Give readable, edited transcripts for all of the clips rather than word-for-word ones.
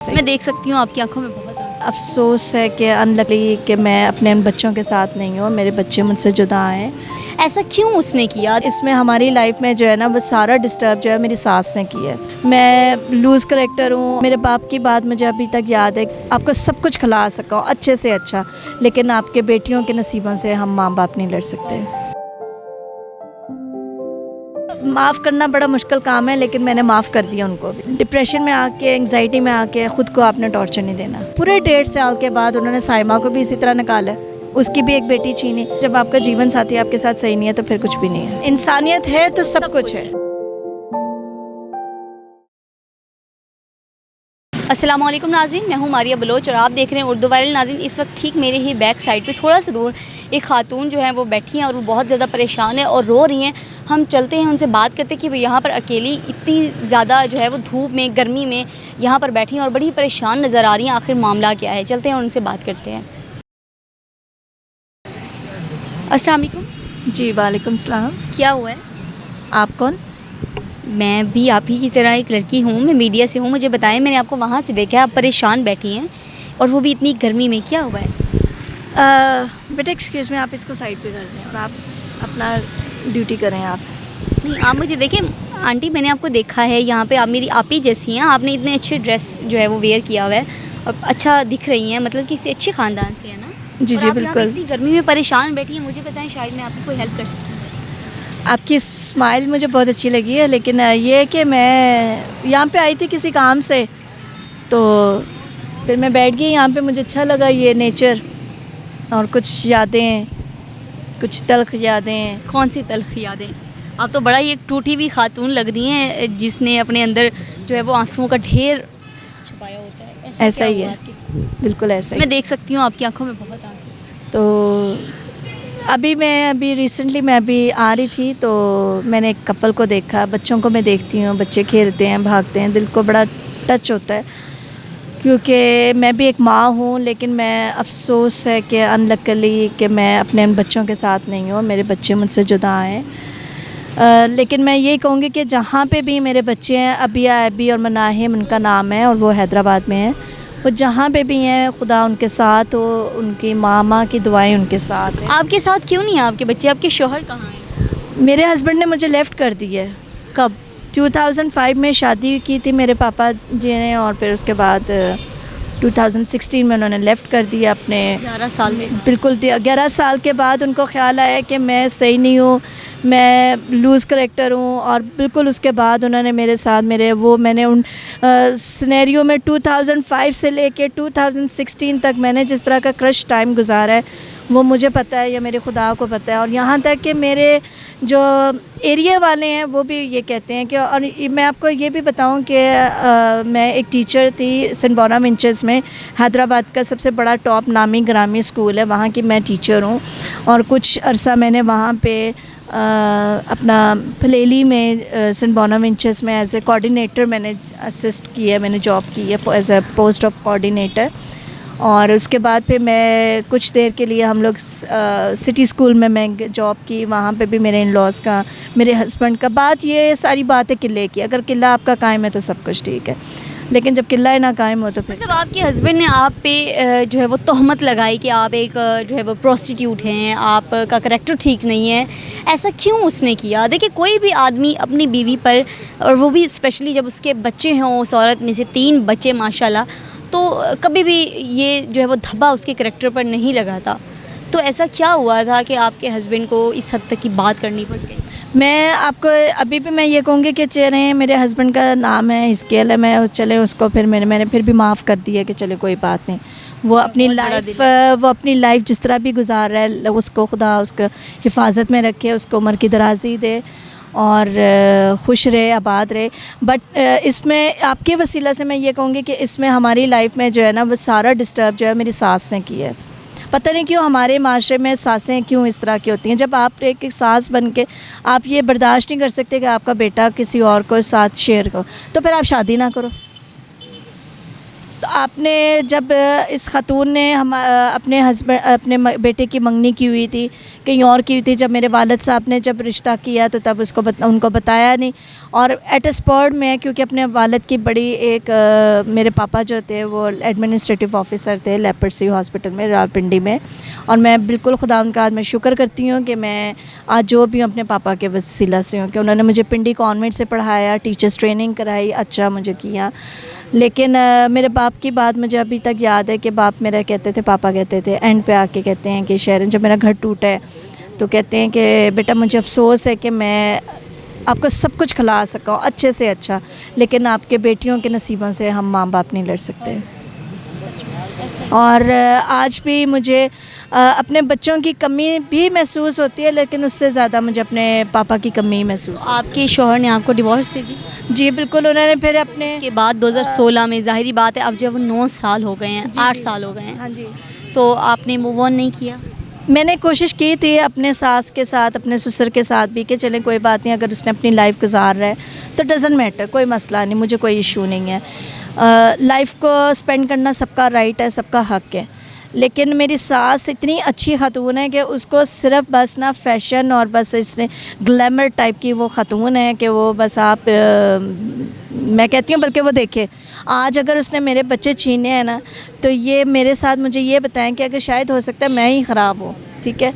मैं देख सकती हूँ आपकी आंखों में बहुत आंसू। अफसोस है कि अनलकी कि मैं अपने बच्चों के साथ नहीं हूँ, मेरे बच्चे मुझसे जुदा हैं। ऐसा क्यों उसने किया? इसमें हमारी लाइफ में जो है ना वो सारा डिस्टर्ब जो है मेरी सास ने की है। मैं लूज़ करेक्टर हूँ। मेरे बाप की बात मुझे अभी तक याद है, आपको सब कुछ खिला सका हूँ अच्छे से अच्छा, लेकिन आपके बेटियों के नसीबों से हम माँ बाप नहीं लड़ सकते। माफ़ करना बड़ा मुश्किल काम है, लेकिन मैंने माफ़ कर दिया उनको भी। डिप्रेशन में आके, एंग्जाइटी में आके ख़ुद को आपने टॉर्चर नहीं देना। पूरे 1.5 साल के बाद उन्होंने साइमा को भी इसी तरह निकाला, उसकी भी एक बेटी छीनी। जब आपका जीवन साथी आपके साथ सही नहीं है तो फिर कुछ भी नहीं है। इंसानियत है तो सब कुछ है। अस्सलाम वालेकुम नाज़रीन, मैं हूँ मारिया बलोच और आप देख रहे हैं उर्दू वायरल। नाज़रीन, इस वक्त ठीक मेरे ही बैक साइड पे थोड़ा सा दूर एक खातून जो है वो बैठी हैं और वो बहुत ज़्यादा परेशान है और रो रही हैं। हम चलते हैं, उनसे बात करते हैं कि वो यहाँ पर अकेली इतनी ज़्यादा जो है वो धूप में, गर्मी में यहाँ पर बैठी हैं और बड़ी परेशान नज़र आ रही हैं। आखिर मामला क्या है, चलते हैं और उनसे बात करते हैं। अस्सलाम वालेकुम। जी वालेकुम सलाम। क्या हुआ है? आप कौन? मैं भी आप ही की तरह एक लड़की हूँ, मैं मीडिया से हूँ। मुझे बताएं, मैंने आपको वहाँ से देखा है, आप परेशान बैठी हैं और वो भी इतनी गर्मी में। क्या हुआ है? बेटा एक्सक्यूज़ में, आप इसको साइड पे कर दें और आप अपना ड्यूटी करें। आप नहीं, आप मुझे देखें आंटी, मैंने आपको देखा है यहाँ पे, आप मेरी आप ही जैसी हैं। आपने इतने अच्छे ड्रेस जो है वो वेयर किया हुआ है और अच्छा दिख रही हैं, मतलब किसी अच्छे ख़ानदान से है ना। जी और जी आप यहाँ पे बिल्कुल। इतनी गर्मी में परेशान बैठी हैं, मुझे बताएं शायद मैं आपकी कोई हेल्प कर सकूँ। आपकी स्माइल मुझे बहुत अच्छी लगी है, लेकिन ये है कि मैं यहाँ पे आई थी किसी काम से, तो फिर मैं बैठ गई यहाँ पे। मुझे अच्छा लगा ये नेचर और कुछ यादें, कुछ तल्ख यादें। कौन सी तल्ख यादें? आप तो बड़ा ही एक टूटी हुई खातून लग रही हैं जिसने अपने अंदर जो है वो आंसुओं का ढेर छुपाया होता है। ऐसा क्या ही हुआ है, आपके साथ? बिल्कुल ऐसा ही। मैं देख सकती हूँ आपकी आंखों में बहुत आंसू। तो अभी रिसेंटली मैं अभी आ रही थी, तो मैंने एक कपल को देखा। बच्चों को मैं देखती हूँ, बच्चे खेलते हैं, भागते हैं, दिल को बड़ा टच होता है, क्योंकि मैं भी एक माँ हूँ। लेकिन मैं अफसोस है कि अनलकली कि मैं अपने बच्चों के साथ नहीं हूँ, मेरे बच्चे मुझसे जुदा हैं। लेकिन मैं यही कहूँगी कि जहाँ पे भी मेरे बच्चे हैं, अबिया, एबी और मनाहिम उनका नाम है और वो हैदराबाद में हैं, वो जहाँ पे भी हैं खुदा उनके साथ हो, उनकी मामा की दुआएं उनके साथ हैं। आपके साथ क्यों नहीं है आपके बच्चे? आपके शौहर कहाँ हैं? मेरे हस्बैंड ने मुझे लेफ़्ट कर दी है। कब? 2005 में शादी की थी मेरे पापा जी ने, और फिर उसके बाद 2016 में उन्होंने लेफ़्ट कर दिया अपने। 11 साल में? बिल्कुल 11 साल के बाद उनको ख़्याल आया कि मैं सही नहीं हूँ, मैं लूज़ करेक्टर हूँ, और बिल्कुल उसके बाद उन्होंने मेरे साथ मैंने उन सिनेरियो में 2005 से लेके 2016 तक मैंने जिस तरह का क्रश टाइम गुजारा है वो मुझे पता है, या मेरे खुदा को पता है। और यहाँ तक कि मेरे जो एरिया वाले हैं वो भी ये कहते हैं कि, और मैं आपको ये भी बताऊं कि मैं एक टीचर थी सेंट बोनावेंचर्स में, हैदराबाद का सबसे बड़ा टॉप नामी ग्रामी स्कूल है, वहाँ की मैं टीचर हूँ। और कुछ अरसा मैंने वहाँ पे अपना फलेली में सेंट बोनावेंचर्स में एज ए कोऑर्डिनेटर मैंने असिस्ट की है, मैंने जॉब की है as a post of coordinator. और उसके बाद फिर मैं कुछ देर के लिए हम लोग सिटी स्कूल में मैं जॉब की, वहाँ पे भी मेरे इन लॉज का, मेरे हस्बैंड का। बात ये सारी बात है किले की। अगर किला आपका कायम है तो सब कुछ ठीक है, लेकिन जब किला ना कायम हो तो फिर मतलब आपके हस्बैंड ने आप पे जो है वो तोहमत लगाई कि आप एक जो है वो प्रोस्टिट्यूट हैं, आपका करैक्टर ठीक नहीं है। ऐसा क्यों उसने किया? देखिए, कोई भी आदमी अपनी बीवी पर, और वो भी स्पेशली जब उसके बच्चे हों, उस औरत में से 3 बच्चे माशाल्लाह, तो कभी भी ये जो है वो धब्बा उसके करैक्टर पर नहीं लगा था। तो ऐसा क्या हुआ था कि आपके हस्बैंड को इस हद तक की बात करनी पड़ गई? मैं आपको अभी भी मैं ये कहूँगी कि चले, मेरे हस्बैंड का नाम है हिस्केल है, मैं चले उसको फिर मैंने फिर भी माफ़ कर दिया कि चले कोई बात नहीं। वो अपनी लाइफ जिस तरह भी गुजार रहा है, उसको खुदा उसको हिफाजत में रखे, उसको उम्र की दराज़ी दे और खुश रहे, आबाद रहे। बट इसमें आपके वसीला से मैं ये कहूँगी कि इसमें हमारी लाइफ में जो है ना वो सारा डिस्टर्ब जो है मेरी सास ने किया है। पता नहीं क्यों हमारे माशरे में सासें क्यों इस तरह की होती हैं। जब आप एक सास बन के आप ये बर्दाश्त नहीं कर सकते कि आपका बेटा किसी और को साथ शेयर करो, तो फिर आप शादी ना करो। तो आपने जब इस खातून ने अपने बेटे की मंगनी की हुई थी कि कहीं और की थी। जब मेरे वालिद साहब ने जब रिश्ता किया तो तब उनको बताया नहीं, और एट अ स्पॉट में, क्योंकि अपने वालिद की बड़ी एक मेरे पापा जो थे वो एडमिनिस्ट्रेटिव ऑफिसर थे लेपर्सी हॉस्पिटल में रावलपिंडी में, और मैं बिल्कुल खुदा उनका आज मैं शुक्र करती हूँ कि मैं आज जो भी हूँ अपने पापा के वसीला से हूँ, कि उन्होंने मुझे पिंडी कॉन्वेंट से पढ़ाया, टीचर्स ट्रेनिंग कराई, अच्छा मुझे किया। लेकिन मेरे बाप की बात मुझे अभी तक याद है कि बाप मेरा कहते थे, पापा कहते थे एंड पे आके कहते हैं कि शहरन, जब मेरा घर टूटा है तो कहते हैं कि बेटा मुझे अफसोस है कि मैं आपको सब कुछ खिला सका हूँ अच्छे से अच्छा, लेकिन आपके बेटियों के नसीबों से हम माँ बाप नहीं लड़ सकते। और आज भी मुझे अपने बच्चों की कमी भी महसूस होती है, लेकिन उससे ज़्यादा मुझे अपने पापा की कमी महसूस। आपके शौहर ने आपको डिवोर्स दे दी? जी बिल्कुल, उन्होंने फिर अपने के बाद 2016 में, ज़ाहिरी बात है अब जो है वो 9 साल हो गए हैं, 8 साल हो गए हैं, हाँ जी, तो आपने मूव ऑन नहीं किया? मैंने कोशिश की थी अपने सास के साथ, अपने ससुर के साथ भी, कि चलें कोई बात नहीं, अगर उसने अपनी लाइफ गुजार रहा है तो डज़न्ट मैटर, कोई मसला नहीं, मुझे कोई इशू नहीं है। लाइफ को स्पेंड करना सबका राइट है, सबका हक़ है। लेकिन मेरी सास इतनी अच्छी खातून है कि उसको सिर्फ बस ना फैशन और बस इसने ग्लैमर टाइप की वो खातून है कि वो बस आप मैं कहती हूँ, बल्कि वो देखे आज अगर उसने मेरे बच्चे छीने हैं ना, तो ये मेरे साथ मुझे ये बताएं कि अगर शायद हो सकता है मैं ही ख़राब हूँ, ठीक है,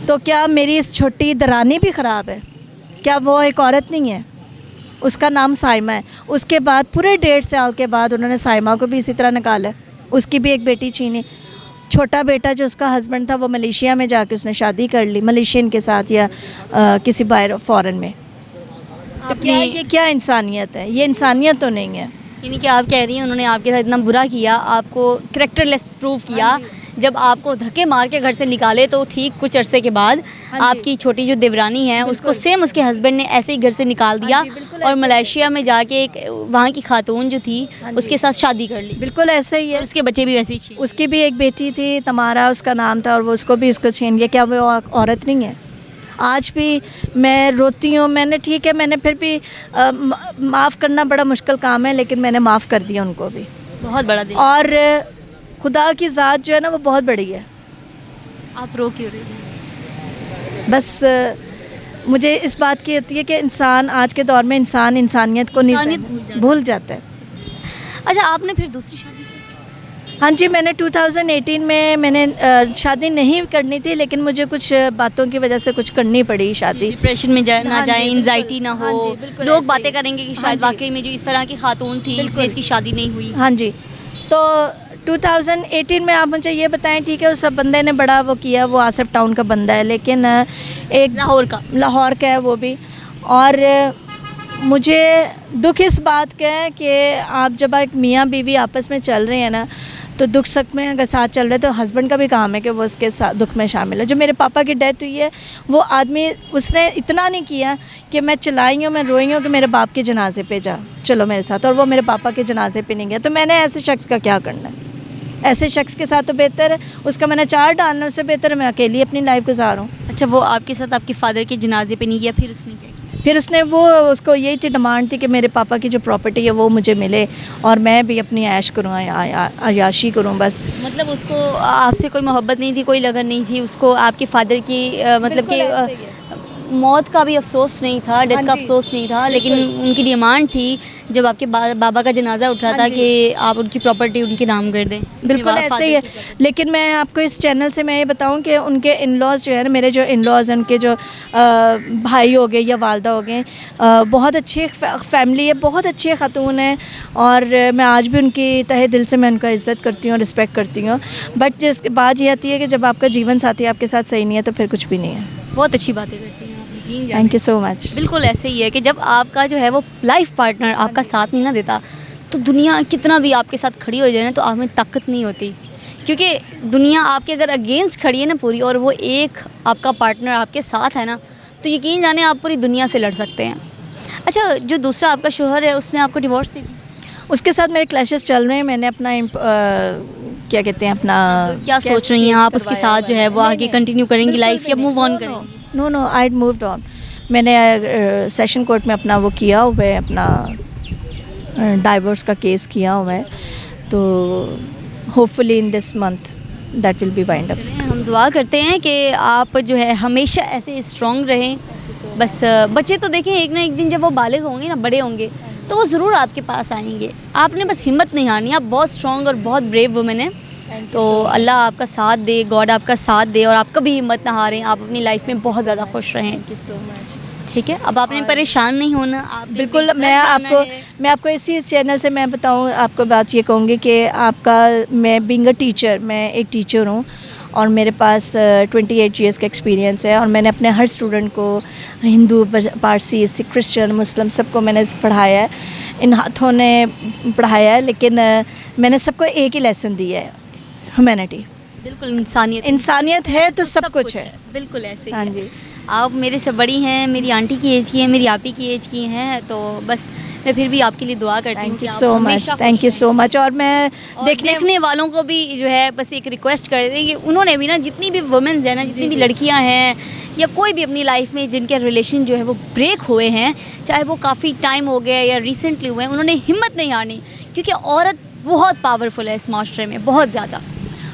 तो क्या मेरी इस छोटी दरानी भी ख़राब है? क्या वो एक औरत नहीं है? उसका नाम साइमा है। उसके बाद पूरे 1.5 साल के बाद उन्होंने साइमा को भी इसी तरह निकाला, उसकी भी एक बेटी छीनी। छोटा बेटा जो उसका हस्बैंड था वो मलेशिया में जाके उसने शादी कर ली मलेशियन के साथ, या किसी बाहर फॉरेन में। तो क्या ये क्या इंसानियत है? ये इंसानियत तो नहीं है। यानी कि आप कह रही हैं उन्होंने आपके साथ इतना बुरा किया, आपको कैरेक्टरलेस प्रूव किया, जब आपको धक्के मार के घर से निकाले तो ठीक कुछ अरसे के बाद आपकी छोटी जो देवरानी है उसको सेम उसके हस्बैंड ने ऐसे ही घर से निकाल दिया और मलेशिया में जाके एक वहाँ की खातून जो थी उसके साथ शादी कर ली। बिल्कुल ऐसे ही है। उसके बच्चे भी वैसे ही छीन। उसकी भी एक बेटी थी, तमारा उसका नाम था, और वो उसको भी इसको छीन गया। क्या वो औरत नहीं है? आज भी मैं रोती हूँ। मैंने ठीक है, मैंने फिर भी माफ़ करना बड़ा मुश्किल काम है, लेकिन मैंने माफ़ कर दिया उनको भी। बहुत बड़ा दिल। और खुदा की ज़ात जो है ना वो बहुत बड़ी है। आप रो क्यों रही हैं? बस मुझे इस बात की होती है कि इंसान आज के दौर में इंसान इंसानियत को नहीं भूल जाता है। अच्छा, आपने फिर दूसरी शादी की? हाँ जी, मैंने 2018 में मैंने शादी नहीं करनी थी, लेकिन मुझे कुछ बातों की वजह से कुछ करनी पड़ी शादी। डिप्रेशन में ना जाए, एंजाइटी ना हो, लोग बातें करेंगे कि शायद हाँ वाकई में जो इस तरह की खातून थी इसलिए इसकी शादी नहीं हुई। हाँ जी, तो 2018 में आप मुझे ये बताएं, ठीक है, उस बंदे ने बड़ा वो किया, वो आसिफ टाउन का बंदा है, लेकिन एक लाहौर का है वो भी। और मुझे दुख इस बात का है कि आप जब एक मियाँ बीवी आपस में चल रहे हैं ना, तो दुख सुख में अगर साथ चल रहे तो हस्बैंड का भी काम है कि वो उसके साथ दुख में शामिल है। जो मेरे पापा की डेथ हुई है वो आदमी उसने इतना नहीं किया कि मैं चिल्लाई हूँ, मैं रोई हूँ कि मेरे बाप के जनाजे पे जा, चलो मेरे साथ, और वो मेरे पापा के जनाजे पे नहीं गया। तो मैंने ऐसे शख्स का क्या करना है? ऐसे शख्स के साथ तो बेहतर है उसका मैंने चार डालना, उससे बेहतर है मैं अकेली अपनी लाइफ गुजारूँ। अच्छा, वो आपके साथ आपके फादर के जनाजे पे नहीं गया, फिर उसने क्या किया? फिर उसने उसको यही थी, डिमांड थी कि मेरे पापा की जो प्रॉपर्टी है वो मुझे मिले और मैं भी अपनी ऐश करूँ, अयाशी करूँ बस। मतलब उसको आपसे कोई मोहब्बत नहीं थी, कोई लगन नहीं थी उसको आपके फादर की मतलब कि मौत का भी अफसोस नहीं था, डेथ का अफसोस नहीं था, लेकिन उनकी डिमांड थी जब आपके बाबा का जनाजा उठ रहा था कि आप उनकी प्रॉपर्टी उनके नाम कर दें। बिल्कुल ऐसे ही है। लेकिन मैं आपको इस चैनल से मैं ये बताऊं कि उनके इन लॉज जो है ना, मेरे जो इन लॉज हैं, उनके जो भाई हो गए या वालदा हो गए, बहुत अच्छी फैमिली है, बहुत अच्छी खातून है, और मैं आज भी उनकी तहे दिल से मैं उनका इज़्ज़त करती हूँ, रिस्पेक्ट करती हूँ। बट जिसके बात ये आती है कि जब आपका जीवन साथी आपके साथ सही नहीं है तो फिर कुछ भी नहीं है। बहुत अच्छी बातें करती हैं। Thank you so much. बिल्कुल ऐसे ही है कि जब आपका जो है वो लाइफ पार्टनर आपका साथ नहीं ना देता तो दुनिया कितना भी आपके साथ खड़ी हो जाए ना तो आप में ताकत नहीं होती, क्योंकि दुनिया आपके अगर अगेंस्ट खड़ी है ना पूरी, और वो एक आपका पार्टनर आपके साथ है ना, तो यकीन जाने आप पूरी दुनिया से लड़ सकते हैं। अच्छा, जो दूसरा आपका शोहर है उसने आपको डिवोर्स दे दी? उसके साथ मेरे क्लैशेस चल रहे हैं। मैंने अपना क्या कहते हैं अपना तो क्या सोच रही हैं आप उसके साथ जो है वो आगे कंटिन्यू करेंगी लाइफ या मूव ऑन करेंगी? No I moved on. मैंने सेशन कोर्ट में अपना वो किया हुआ है, अपना डाइवोर्स का केस किया हुआ है, तो hopefully in this month that will be wind up. हम दुआ करते हैं कि आप जो है हमेशा ऐसे स्ट्रॉन्ग रहें। बस बच्चे तो देखें एक ना एक दिन जब वो बालिग होंगे ना, बड़े होंगे, तो वो ज़रूर आपके पास आएंगे। आपने बस हिम्मत नहीं हारनी। आप बहुत स्ट्रॉन्ग और बहुत ब्रेव वुमेन हैं। तो अल्लाह आपका साथ दे, गॉड आपका साथ दे, और आप कभी हिम्मत ना हारें। आप अपनी लाइफ में बहुत ज़्यादा खुश रहें। Thank you so much. ठीक है, अब आपने परेशान नहीं होना। आप बिल्कुल, मैं आपको इसी चैनल से मैं बताऊं, आपको बात ये कहूँगी कि आपका, मैं बीइंग अ टीचर, मैं एक टीचर हूँ और मेरे पास 28 ईयर्स का एक्सपीरियंस है, और मैंने अपने हर स्टूडेंट को, हिंदू, पारसी, सिख, क्रिश्चियन, मुस्लिम, सबको मैंने पढ़ाया है। इन हाथों ने पढ़ाया है, लेकिन मैंने सबको एक ही लेसन दिया है, ह्यूमैनिटी। बिल्कुल, इंसानियत है तो सब कुछ है। बिल्कुल ऐसे ही हाँ है। जी। आप मेरे से बड़ी हैं, मेरी आंटी की एज की हैं, मेरी आपी की एज की हैं, तो बस मैं फिर भी आपके लिए दुआ करती हूँ। Thank you so much, thank you so much. और मैं देखने वालों को भी जो है बस एक रिक्वेस्ट कर दें कि उन्होंने भी ना, जितनी भी वुमेन्स हैं ना, जितनी भी लड़कियां हैं या कोई भी अपनी लाइफ में जिनके रिलेशन जो है वो ब्रेक हुए हैं, चाहे वो काफ़ी टाइम हो गया या रिसेंटली हुए हैं, उन्होंने हिम्मत नहीं हारनी, क्योंकि औरत बहुत पावरफुल है इस माशरे में, बहुत ज़्यादा।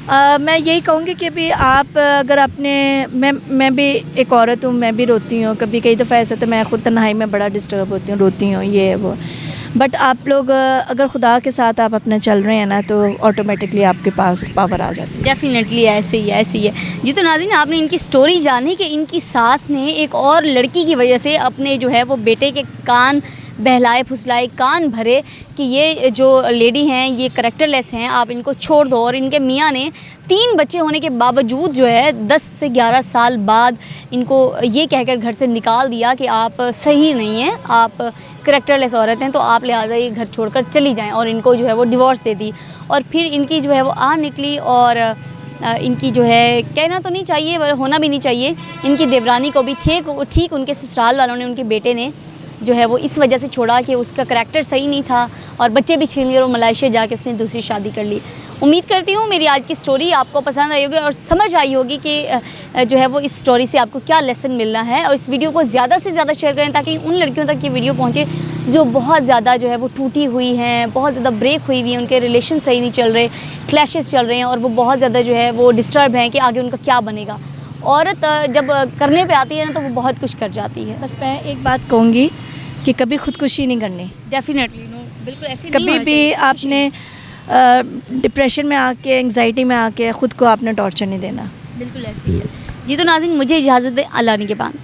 मैं यही कहूँगी कि भी आप अगर अपने, मैं भी एक औरत हूँ, मैं भी रोती हूँ कभी, कई दफ़ा ऐसा तो मैं ख़ुद तन्हाई में बड़ा डिस्टर्ब होती हूँ, रोती हूँ, ये वो। बट आप लोग अगर खुदा के साथ आप अपना चल रहे हैं ना, तो ऑटोमेटिकली आपके पास पावर आ जाती है। डेफिनेटली ऐसे ही है, ऐसे ही है जी। तो नाज़रीन, आपने इनकी स्टोरी जानी कि इनकी सास ने एक और लड़की की वजह से अपने जो है वो बेटे के कान बहलाए फुसलाए, कान भरे कि ये जो लेडी हैं ये करैक्टरलेस हैं, आप इनको छोड़ दो। और इनके मियाँ ने 3 बच्चे होने के बावजूद जो है 10 से 11 साल बाद इनको ये कहकर घर से निकाल दिया कि आप सही नहीं हैं, आप करैक्टरलेस औरत हैं, तो आप लिहाजा ये घर छोड़कर चली जाएं। और इनको जो है वो डिवोर्स दे दी। और फिर इनकी जो है वो आ निकली, और इनकी जो है, कहना तो नहीं चाहिए पर होना भी नहीं चाहिए, इनकी देवरानी को भी ठीक उनके ससुराल वालों ने, उनके बेटे ने जो है वो इस वजह से छोड़ा कि उसका करैक्टर सही नहीं था, और बच्चे भी छीन लिए और मलेशिया जाके उसने दूसरी शादी कर ली। उम्मीद करती हूँ मेरी आज की स्टोरी आपको पसंद आई होगी और समझ आई होगी कि जो है वो इस स्टोरी से आपको क्या लेसन मिलना है। और इस वीडियो को ज़्यादा से ज़्यादा शेयर करें ताकि उन लड़कियों तक ये वीडियो पहुँचे जो बहुत ज़्यादा जो है वो टूटी हुई हैं, बहुत ज़्यादा ब्रेक हुई हुई हैं, उनके रिलेशन सही नहीं चल रहे, क्लैशेस चल रहे हैं, और वो बहुत ज़्यादा जो है वो डिस्टर्ब हैं कि आगे उनका क्या बनेगा। औरत जब करने पे आती है ना, तो वो बहुत कुछ कर जाती है। बस मैं एक बात कहूँगी कि कभी खुदकुशी नहीं करनी। डेफिनेटली नो, बिल्कुल ऐसे कभी भी आपने डिप्रेशन में आके, एंग्जाइटी में आके ख़ुद को आपने टॉर्चर नहीं देना। बिल्कुल ऐसे ही है जी। तो नाज़रीन, मुझे इजाज़त दें, अल्लाह निगहबान।